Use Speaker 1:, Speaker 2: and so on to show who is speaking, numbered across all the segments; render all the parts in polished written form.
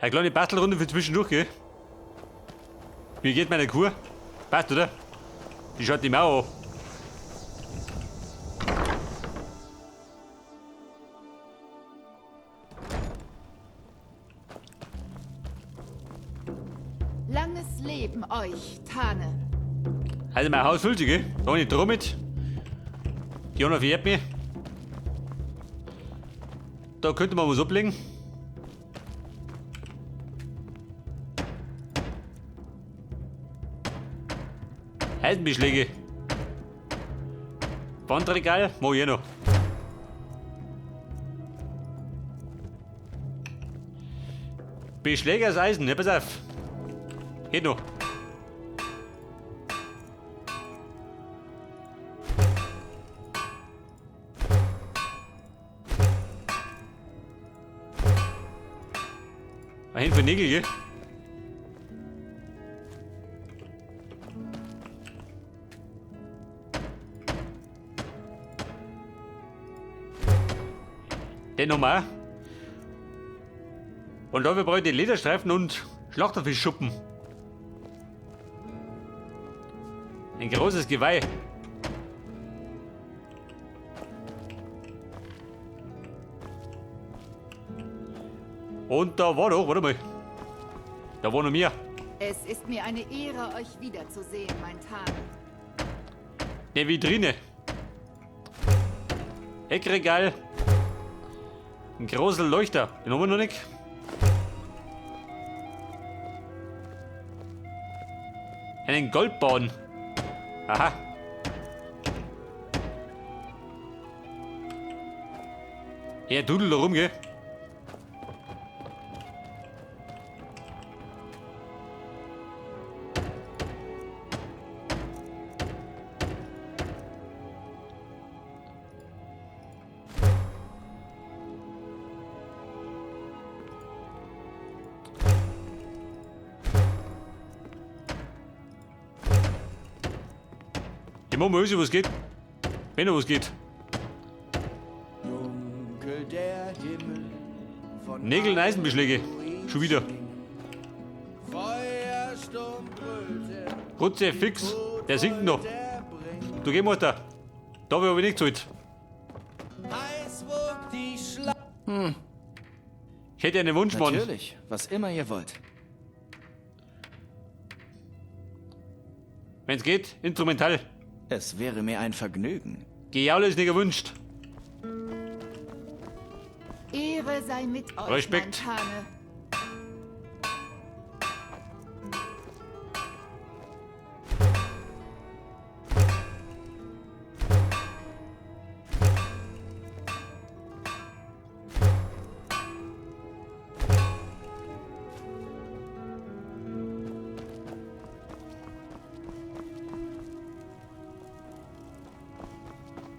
Speaker 1: Eine kleine Bastelrunde für zwischendurch, gell? Wie geht meine Kuh? Passt, oder? Die schaut die Mauer an.
Speaker 2: Langes Leben euch, Tane.
Speaker 1: Also mein Haus füllt sich, gell? Da habe ich drum mit. Die Jana verjährt mich. Da könnte man was ablegen. Eisenbeschläge. Wandregal, mach ich eh noch. Beschläge aus Eisen, ja pass auf. Geht noch. Ein für Nägel, gell? Den nochmal. Und dafür brauche ich die Lederstreifen und Schlachterfischschuppen. Ein großes Geweih. Und da war doch, warte mal. Da war noch mehr.
Speaker 2: Es ist mir eine Ehre, euch wiederzusehen, mein Tane.
Speaker 1: Eine Vitrine. Eckregal. Ein großer Leuchter. Den haben wir noch nicht. Einen Goldbahn. Aha. Er dudelt da rum, gell? Ich mach mal wissen, was geht. Wenn noch was geht.
Speaker 3: Dunkel der Himmel von
Speaker 1: Nägel und Eisenbeschläge. Schon wieder.
Speaker 3: Feuersturm brüllte,
Speaker 1: Rutze fix. Der singt noch.
Speaker 3: der bringt.
Speaker 1: Du geh mal da. Da habe ich nicht gezahlt.
Speaker 3: Heiß wog die Schlacht.
Speaker 1: Ich hätte einen Wunsch, Mann.
Speaker 4: Natürlich, was immer ihr wollt.
Speaker 1: Wenn's geht, instrumental.
Speaker 4: Es wäre mir ein Vergnügen.
Speaker 1: Gejaul ist nicht gewünscht.
Speaker 2: Ehre sei mit euch,
Speaker 1: Respekt.
Speaker 2: mein Tane.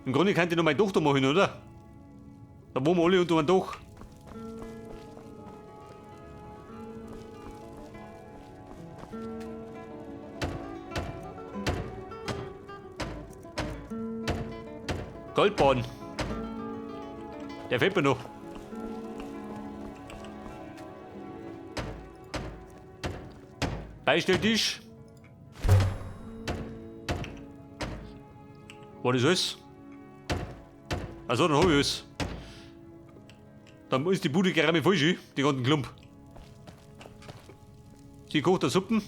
Speaker 1: Im Grunde könnte ich noch meine Tochter machen, oder? Da wohnen wir alle unter einem Dach. Goldbahn. Der fehlt mir noch. Beistelltisch. War das alles? Also, dann hab ich alles. Dann ist die Bude gerade voll schön, die ganzen Klump. Sie kocht da Suppen.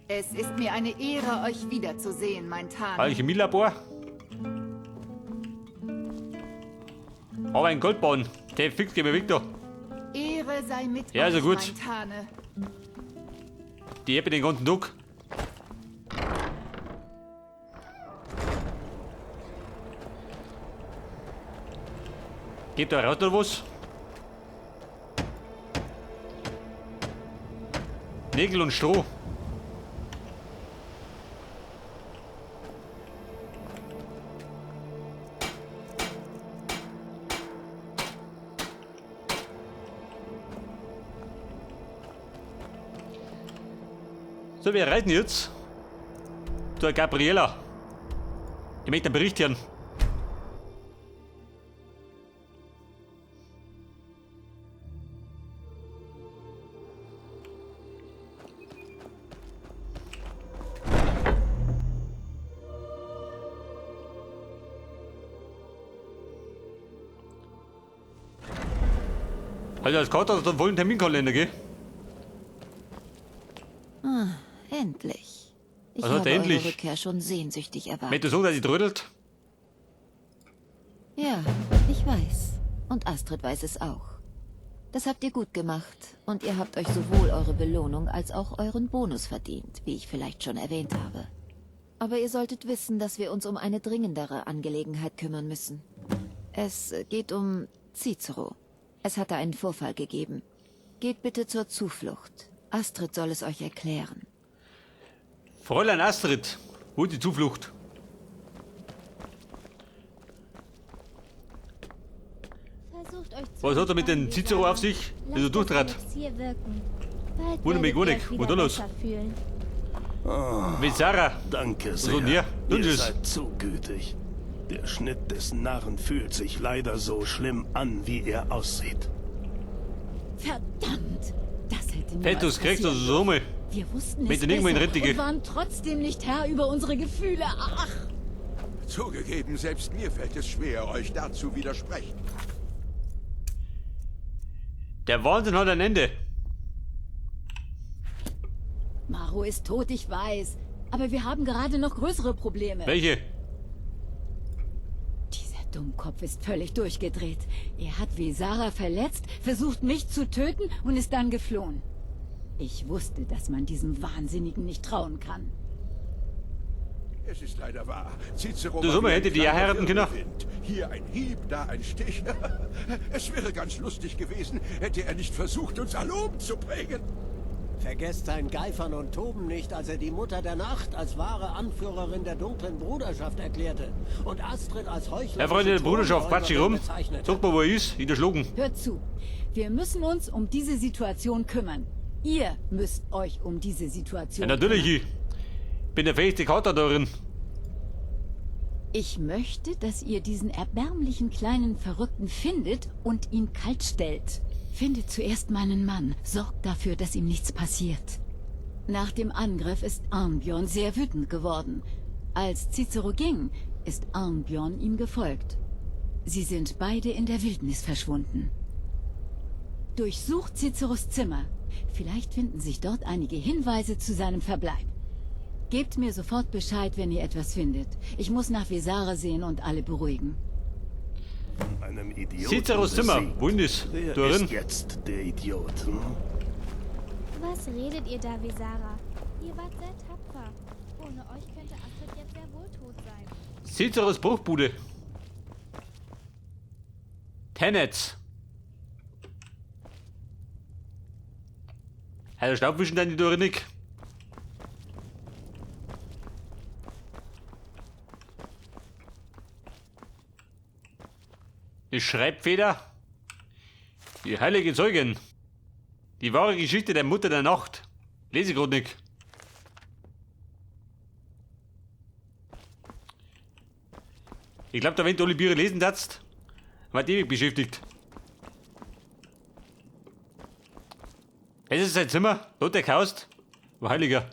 Speaker 2: Es ist mir eine Ehre, euch wiederzusehen, mein Tane.
Speaker 1: Alchemielabor. Aber ein Goldbahn. Der fix, geh mir weg da.
Speaker 2: Ehre sei mit
Speaker 1: Ja,
Speaker 2: euch,
Speaker 1: also gut.
Speaker 2: mein Tane.
Speaker 1: Die habe den ganzen Tag. Geht da raus oder was? Nägel und Stroh. So, wir reisen jetzt zur Gabriela. Ich möchte einen Bericht hören. Also als Kater hat er wohl einen Terminkalender, gell?
Speaker 5: Endlich. Ich
Speaker 1: Was hat
Speaker 5: habe
Speaker 1: er endlich?
Speaker 5: eure Rückkehr schon sehnsüchtig erwartet.
Speaker 1: Möchtest du sagen, dass sie trödelt?
Speaker 5: Ja, ich weiß. Und Astrid weiß es auch. Das habt ihr gut gemacht. Und ihr habt euch sowohl eure Belohnung als auch euren Bonus verdient, wie ich vielleicht schon erwähnt habe. Aber ihr solltet wissen, dass wir uns um eine dringendere Angelegenheit kümmern müssen. Es geht um Cicero. Es hatte einen Vorfall gegeben. Geht bitte zur Zuflucht. Astrid soll es euch erklären.
Speaker 1: Fräulein Astrid, wo ist die Zuflucht?
Speaker 6: Versucht euch zu
Speaker 1: Was hat er mit dem
Speaker 6: entspannen,
Speaker 1: Cicero
Speaker 6: Sarah.
Speaker 1: auf sich, der so
Speaker 6: Lasst das
Speaker 1: durchtrat?
Speaker 6: Elixier wirken. Bald
Speaker 1: Wundert mich gar
Speaker 6: werdet ihr
Speaker 1: nicht.
Speaker 6: euch
Speaker 1: Was
Speaker 6: wieder
Speaker 1: da los?
Speaker 6: besser fühlen.
Speaker 1: Mit Sarah.
Speaker 7: Danke sehr.
Speaker 1: So, ja, nun
Speaker 7: Ihr
Speaker 1: tschüss.
Speaker 7: seid zu gütig. Der Schnitt des Narren fühlt sich leider so schlimm an, wie er aussieht.
Speaker 8: Verdammt! Das hätte niemals
Speaker 1: Petrus, kriegst du
Speaker 8: passieren
Speaker 1: so mal?
Speaker 8: Wir wussten
Speaker 1: Mit
Speaker 8: es
Speaker 1: den irgendwo in
Speaker 8: besser
Speaker 1: Rente gehen.
Speaker 8: und waren trotzdem nicht Herr über unsere Gefühle. Ach,
Speaker 9: Zugegeben, selbst mir fällt es schwer, euch da zu widersprechen.
Speaker 1: Der Wahnsinn hat ein Ende.
Speaker 8: Maro ist tot, ich weiß. Aber wir haben gerade noch größere Probleme.
Speaker 1: Welche?
Speaker 8: Dieser Dummkopf ist völlig durchgedreht. Er hat Vesara verletzt, versucht mich zu töten und ist dann geflohen. Ich wusste, dass man diesem Wahnsinnigen nicht trauen kann.
Speaker 9: Es ist leider wahr. Cicero
Speaker 1: Du,
Speaker 9: war
Speaker 1: sag mal,
Speaker 9: wie ein
Speaker 1: hätte die ja
Speaker 9: kleiner
Speaker 1: heiraten können.
Speaker 9: Wirbelwind. Hier ein Hieb, da ein Stich. Es wäre ganz lustig gewesen, hätte er nicht versucht, uns alle umzubringen.
Speaker 10: Vergesst sein Geifern und Toben nicht, als er die Mutter der Nacht als wahre Anführerin der dunklen Bruderschaft erklärte und Astrid als Heuchlerin.
Speaker 1: Herr Freunde der Bruderschaft, quatsch hier rum. Sag mal, wo er ist. In der Schlucken.
Speaker 8: Hört zu. Wir müssen uns um diese Situation kümmern. Ihr müsst euch um diese
Speaker 1: Ja,
Speaker 8: Situation
Speaker 1: natürlich.
Speaker 8: kümmern.
Speaker 1: Ich bin der fähigste Kater darin.
Speaker 8: Ich möchte, dass ihr diesen erbärmlichen kleinen Verrückten findet und ihn kalt stellt. Findet zuerst meinen Mann. Sorgt dafür, dass ihm nichts passiert. Nach dem Angriff ist Arnbjorn sehr wütend geworden. Als Cicero ging, ist Arnbjorn ihm gefolgt. Sie sind beide in der Wildnis verschwunden. Durchsucht Ciceros Zimmer. Vielleicht finden sich dort einige Hinweise zu seinem Verbleib. Gebt mir sofort Bescheid, wenn ihr etwas findet. Ich muss nach Vesara sehen und alle beruhigen.
Speaker 7: Von einem Idioten
Speaker 1: Ciceros Zimmer.
Speaker 7: besiegt.
Speaker 1: Wo ist
Speaker 7: Wer
Speaker 1: darin?
Speaker 7: ist jetzt der Idiot? Hm?
Speaker 6: Was redet ihr da, Vesara? Ihr wart sehr tapfer. Ohne euch könnte Astrid jetzt sehr wohl tot sein.
Speaker 1: Ciceros Bruchbude. Tenets. Also Staubwischen dann die Tore nicht. Die Schreibfeder. Die heilige Zeugin. Die wahre Geschichte der Mutter der Nacht. Lese ich grad nicht. Ich glaube, da wenn du alle Bücher lesen darfst, war ewig beschäftigt. Es ist sein Zimmer, dort der Kaust. War heiliger.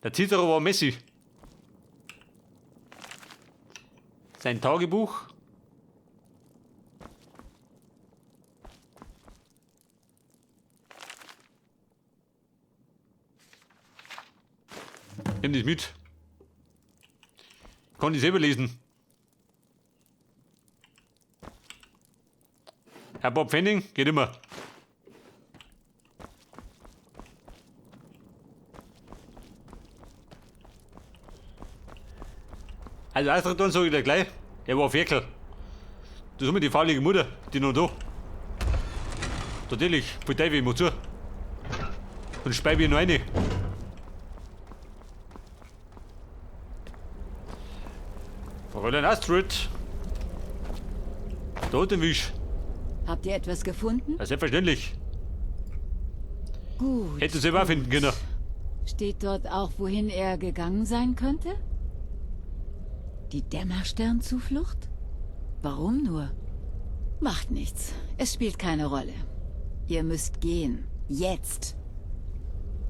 Speaker 1: Der Cicero war Messi. Sein Tagebuch. Nimm das mit. Kann ich selber lesen. Herr Bob Pfenning, geht immer. Also Astrid, dann sag ich dir gleich, er war Ferkel. Das ist immer die faulige Mutter, die noch da. Natürlich, für die immer zu. Und speib ich noch eine. Fräulein Astrid. Totenwisch.
Speaker 8: Habt ihr etwas gefunden?
Speaker 1: Ja, selbstverständlich.
Speaker 8: Gut.
Speaker 1: Hätte selber auch finden können.
Speaker 8: Steht dort auch, wohin er gegangen sein könnte? Die Dämmersternzuflucht? Warum nur? Macht nichts. Es spielt keine Rolle. Ihr müsst gehen. Jetzt.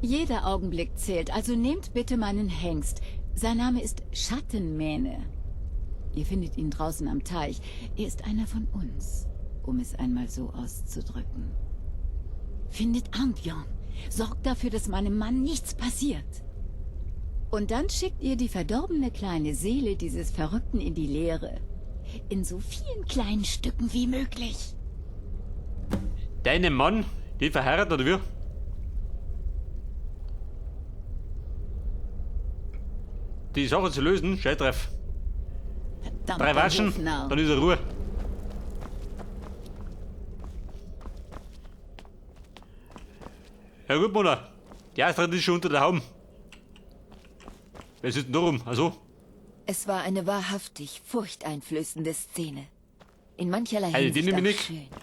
Speaker 8: Jeder Augenblick zählt, also nehmt bitte meinen Hengst. Sein Name ist Schattenmähne. Ihr findet ihn draußen am Teich. Er ist einer von uns. um es einmal so auszudrücken. Findet Arnbjorn. Sorgt dafür, dass meinem Mann nichts passiert. Und dann schickt ihr die verdorbene kleine Seele dieses Verrückten in die Leere. In so vielen kleinen Stücken wie möglich.
Speaker 1: Deinem Mann? Den verheiratet oder wie? Die Sache zu lösen, Scheißtreff. 3 Waschen,
Speaker 8: Hofnarr.
Speaker 1: dann ist er Ruhe. Ja gut, Mona. Die Astrid ist schon unter der Haube. Was ist denn da rum? Also,
Speaker 5: Es war eine wahrhaftig furchteinflößende Szene. In mancherlei
Speaker 1: Also, die
Speaker 5: Hinsicht
Speaker 1: nehme
Speaker 5: auch
Speaker 1: ich nicht.
Speaker 5: schön.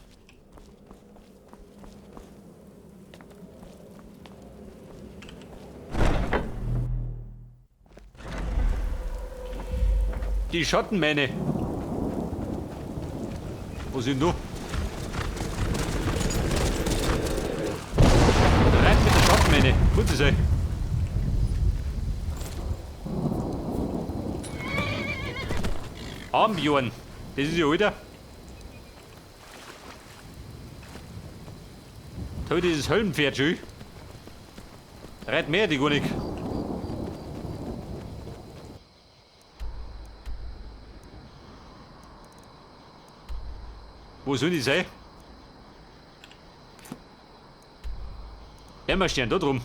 Speaker 1: die Schattenmähne. Wo sind du? Rein mit der Schattenmähne. Gut ist er. Armbjorn. Das ist ja alter. Da hat dieses Höllenpferd schön. Reit mehr die gar nicht. Wo soll die sein? Ja, wir stehen da drum.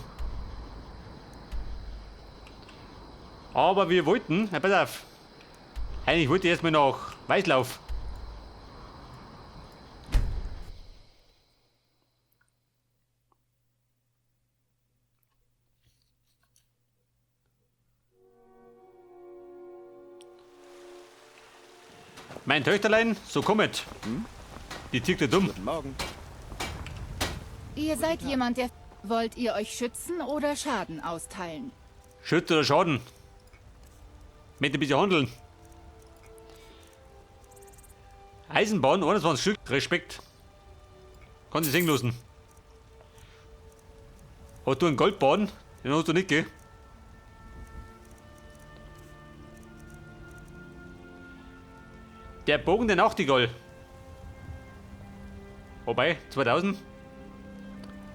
Speaker 1: Aber wir wollten, pass auf. Eigentlich wollte ich erstmal nach Weißlauf. Mein Töchterlein, so kommet. Die tickt nicht dumm.
Speaker 4: Guten Morgen.
Speaker 2: Ihr seid jemand, der... Wollt ihr euch schützen oder Schaden austeilen?
Speaker 1: Schütze oder Schaden. Mit ein bisschen handeln. Eisenbahn, 21 Stück. Respekt. Kann sie singen lassen. Hast du einen Goldbahn? Den hast du nicht, gell? Der Bogen der Nachtigall. Wobei, 2000.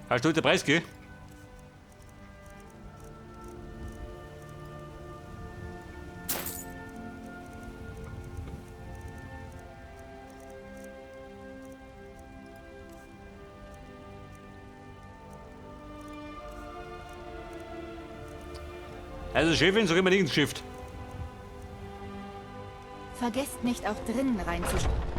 Speaker 1: Hast du den Preis, gell? Also Chefin, sag immer nicht ins Geschäft.
Speaker 2: Vergesst nicht, auch drinnen reinzuschauen.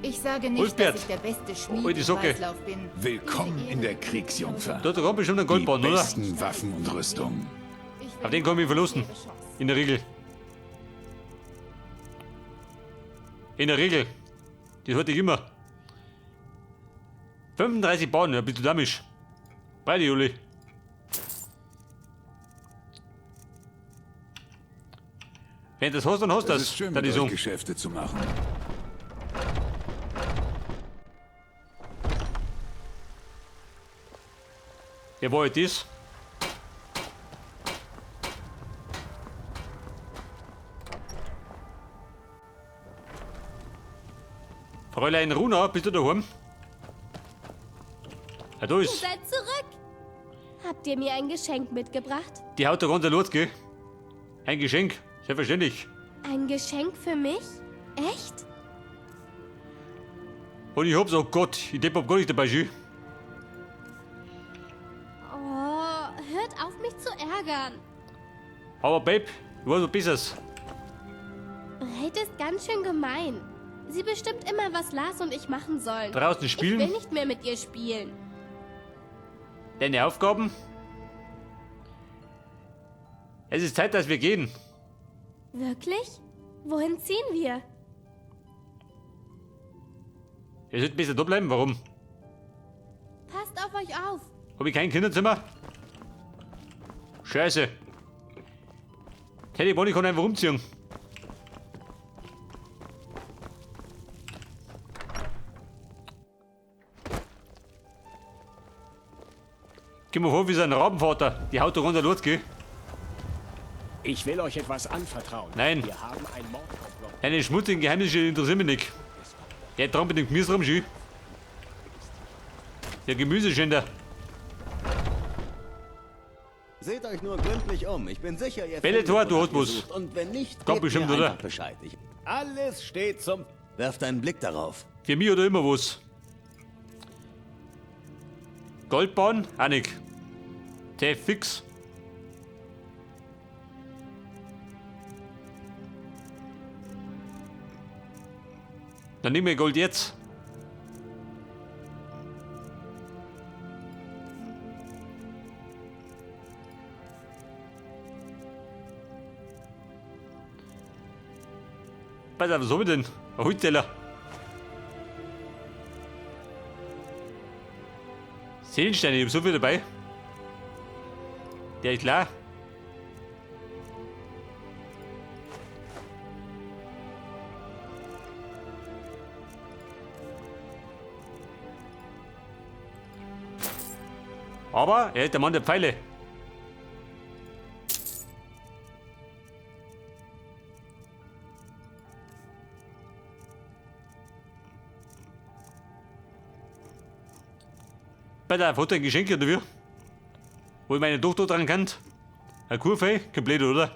Speaker 2: Ich sage nicht,
Speaker 1: Ulfbert.
Speaker 2: dass ich der beste Schmied
Speaker 1: Oh, die
Speaker 2: im
Speaker 1: Socke.
Speaker 2: Weißlauf bin.
Speaker 11: Willkommen
Speaker 2: Diese
Speaker 11: in der
Speaker 2: Ehre-
Speaker 11: Kriegsjungfer.
Speaker 1: Da hat er bestimmt einen
Speaker 11: Die
Speaker 1: Goldbahn, oder?
Speaker 11: besten Waffen und Rüstung.
Speaker 2: Ich will
Speaker 1: Auf den kann ich mich verlassen. In der Regel. In der Regel. Die hatte ich immer. 35 Bahnen, ja, bist du damisch. Beide, Juli. Wenn du das hast, dann hast du
Speaker 11: Es
Speaker 1: das.
Speaker 11: ist schön,
Speaker 1: Das
Speaker 11: mit
Speaker 1: ist
Speaker 11: euch
Speaker 1: so.
Speaker 11: Geschäfte zu machen.
Speaker 1: Ja, wo ist das? Fräulein Runa, bist du daheim? Ja, da
Speaker 6: Ihr
Speaker 1: ist.
Speaker 6: seid zurück. Habt ihr mir ein Geschenk mitgebracht?
Speaker 1: Die haut der ganze los, gell? Ein Geschenk, selbstverständlich.
Speaker 6: Ein Geschenk für mich? Echt?
Speaker 1: Und ich hab's, oh Gott, ich hab gar nicht dabei, schön.
Speaker 6: Oh, hört auf mich zu ärgern.
Speaker 1: Aber Babe, du weißt was Besseres.
Speaker 6: Hate ist ganz schön gemein. Sie bestimmt immer, was Lars und ich machen sollen.
Speaker 1: Draußen
Speaker 6: Ich
Speaker 1: spielen,
Speaker 6: will nicht mehr mit ihr spielen.
Speaker 1: deine Aufgaben. Es ist Zeit, dass wir gehen.
Speaker 6: Wirklich? Wohin ziehen wir?
Speaker 1: Ihr sollt besser da bleiben, warum?
Speaker 6: Passt auf euch auf.
Speaker 1: Hab ich kein Kinderzimmer? Scheiße. Teddy Bonnie kann einfach umziehen. Geh mal vor wie sein Rabenvater. Die haut doch runter los, geh.
Speaker 10: Ich will euch etwas anvertrauen.
Speaker 1: Nein.
Speaker 10: Wir haben ein Mordkomplott.
Speaker 1: Eine schmutzigen Geheimnisse interessieren mich nicht. Der trampelt im Gemüse rum, schön. Der Gemüseschänder.
Speaker 12: Seht euch nur gründlich um. Ich bin sicher, ihr
Speaker 1: Bellator,
Speaker 12: findet,
Speaker 1: du hast
Speaker 12: wonach ihr
Speaker 1: was.
Speaker 12: sucht. Und wenn nicht,
Speaker 1: Kommt
Speaker 12: gebt
Speaker 1: bestimmt,
Speaker 12: mir
Speaker 1: oder?
Speaker 12: einfach Bescheid. Alles steht zum... Werft einen Blick darauf.
Speaker 1: Für mich oder immer was. Goldbahn? Auch nicht. TF fix. Dann nehmen wir Gold jetzt. Was haben wir denn? Ein Holzteller. Seelensteine, ich hab so viel dabei. Der ist klar. Aber er ist der Mann der Pfeile. Bei der hat er ein Geschenk dafür. Wo ich meine Tochter dran kann. Ein Kurve, komplett, oder?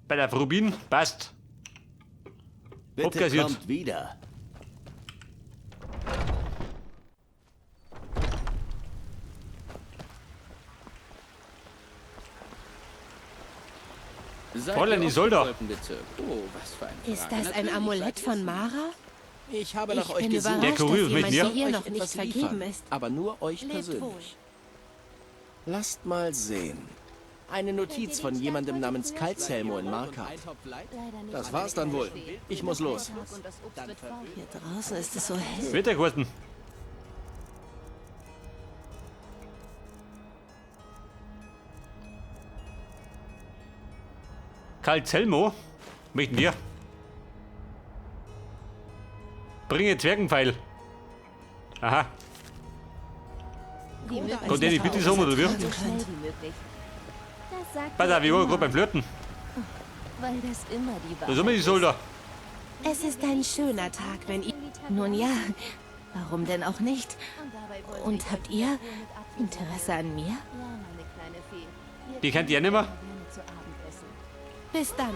Speaker 1: Bei der Rubin passt.
Speaker 12: Bitte
Speaker 1: Abkassiert.
Speaker 12: kommt wieder.
Speaker 1: Fräulein Isolda.
Speaker 12: Oh, was für ein
Speaker 13: Ist das ein Amulett von Mara?
Speaker 12: Ich habe nach
Speaker 13: Ich
Speaker 12: euch
Speaker 13: bin
Speaker 12: gesucht.
Speaker 13: überrascht,
Speaker 1: Der Kurier
Speaker 13: dass
Speaker 1: ist mit
Speaker 13: jemand
Speaker 1: dir.
Speaker 13: hier noch nicht vergeben ist.
Speaker 12: Aber nur euch
Speaker 13: Lebt
Speaker 12: persönlich.
Speaker 13: wohl.
Speaker 12: Lasst mal sehen. Eine Notiz von jemandem namens Kaltzelmo in Markart. Das war's dann wohl. Ich muss los.
Speaker 13: Hier draußen ist es so hell.
Speaker 1: Wetterkarten. Kaltzelmo? Möchten wir? Bringe Zwergenpfeil. Aha. Kommt der nicht bitte so oder wie?
Speaker 6: So schnell wie möglich. Das sagt
Speaker 1: Pass auf, wir waren gerade beim Flirten.
Speaker 13: Weil das immer die
Speaker 1: Da sind wir die Solda.
Speaker 13: Es ist ein schöner Tag, wenn ihr... Nun ja, warum denn auch nicht? Und habt ihr Interesse an mir?
Speaker 1: Die kennt ihr nicht mehr.
Speaker 13: Bis dann.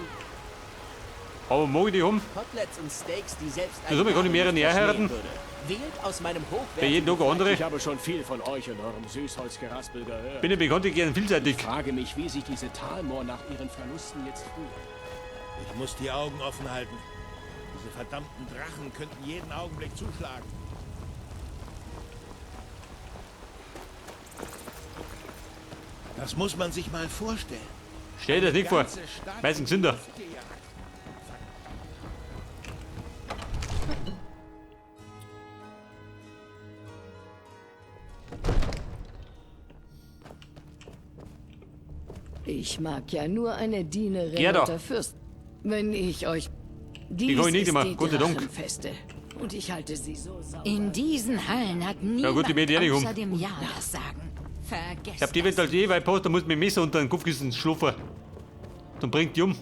Speaker 1: Aber mag ich die haben?
Speaker 10: Koteletts und Steaks, die selbst
Speaker 1: Da sind wir gar nicht mehr näher heiraten.
Speaker 10: Wählt aus meinem
Speaker 1: Für jeden Tag eine andere.
Speaker 7: Ich habe schon viel von euch und eurem Süßholzgeraspel gehört.
Speaker 1: Bin ja bekannt, ich gern vielseitig.
Speaker 7: Ich frage mich, wie sich diese Talmoor nach ihren Verlusten jetzt fühlt.
Speaker 9: Ich muss die Augen offen halten. Diese verdammten Drachen könnten jeden Augenblick zuschlagen. Das muss man sich mal vorstellen.
Speaker 1: Stell dir das nicht vor. Meistens sind da.
Speaker 8: Ich mag ja nur eine Dienerin
Speaker 1: Geh doch.
Speaker 8: unter Fürsten. Wenn ich euch...
Speaker 1: Die kann ich nicht immer. Gott sei Dank.
Speaker 8: Drachenfeste. Und ich halte sie so sauber.
Speaker 13: In diesen Hallen hat niemand
Speaker 1: Ja gut, die Medien nicht um.
Speaker 13: außer dem Jahr das Sagen. Vergesst
Speaker 1: Ich hab die Welt als jeweils Post, da muss mit dem Messer unter den Kopfkissen schlafen. Dann bringt die um.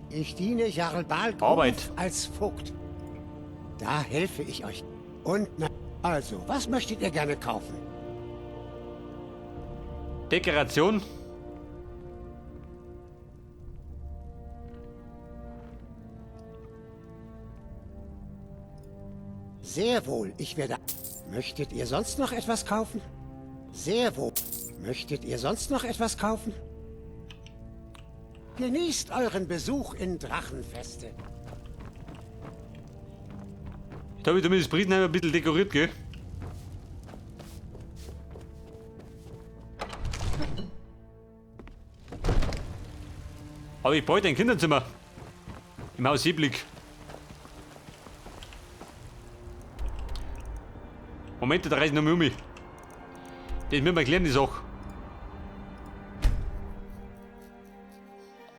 Speaker 14: Ich diene Jarl Balgruf
Speaker 1: Arbeit.
Speaker 14: als Vogt. Da helfe ich euch. Und also, was möchtet ihr gerne kaufen?
Speaker 1: Dekoration.
Speaker 14: Sehr wohl, ich werde... Möchtet ihr sonst noch etwas kaufen? Sehr wohl. Möchtet ihr sonst noch etwas kaufen? Genießt euren Besuch in Drachenfeste.
Speaker 1: Da habe ich zumindest Britenheim ein bisschen dekoriert, gell? Aber ich bräuchte ein Kinderzimmer. Im Haus Seeblick. Moment, da reißen wir um mich. Das müssen wir klären, die Sache.